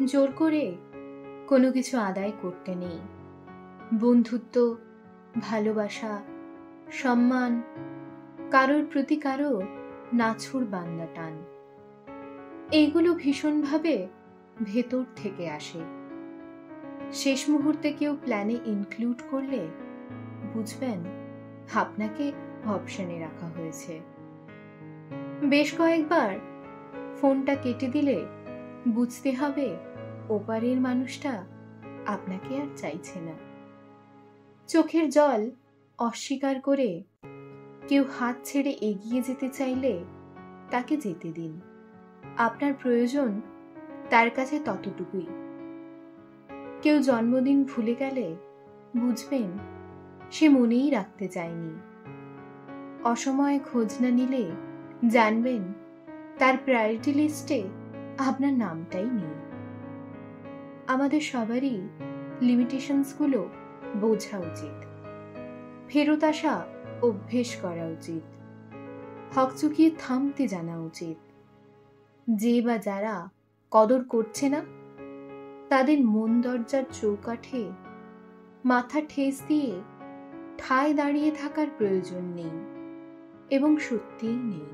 জোর করে কোনো কিছু আদায় করতে নেই। বন্ধুত্ব, ভালোবাসা, সম্মান, কারোর প্রতি কারোর নাছুর বান্দা টান, এইগুলো ভীষণভাবে ভেতর থেকে আসে। শেষ মুহূর্তে কেউ প্ল্যানে ইনক্লুড করলে বুঝবেন আপনাকে অপশনে রাখা হয়েছে। বেশ কয়েকবার ফোনটা কেটে দিলে বুঝতে হবে ওপারের মানুষটা আপনাকে আর চাইছে না। চোখের জল অস্বীকার করে কেউ হাত ছেড়ে এগিয়ে যেতে চাইলে তাকে যেতে দিন। আপনার প্রয়োজন তার কাছে ততটুকুই। কেউ জন্মদিন ভুলে গেলে বুঝবেন সে মনেই রাখতে চায়নি। অসময়ে খোঁজ না নিলে জানবেন তার প্রায়োরিটি লিস্টে আপনার নামটাই নেই। আমাদের সবারই লিমিটেশনসগুলো বোঝা উচিত, ফেরত আসা অভ্যেস করা উচিত, হক চুকিয়ে থামতে জানা উচিত। যে বা যারা কদর করছে না তাদের মন দরজার চৌকাঠে মাথা ঠেস দিয়ে ঠায় দাঁড়িয়ে থাকার প্রয়োজন নেই, এবং সত্যিই নেই।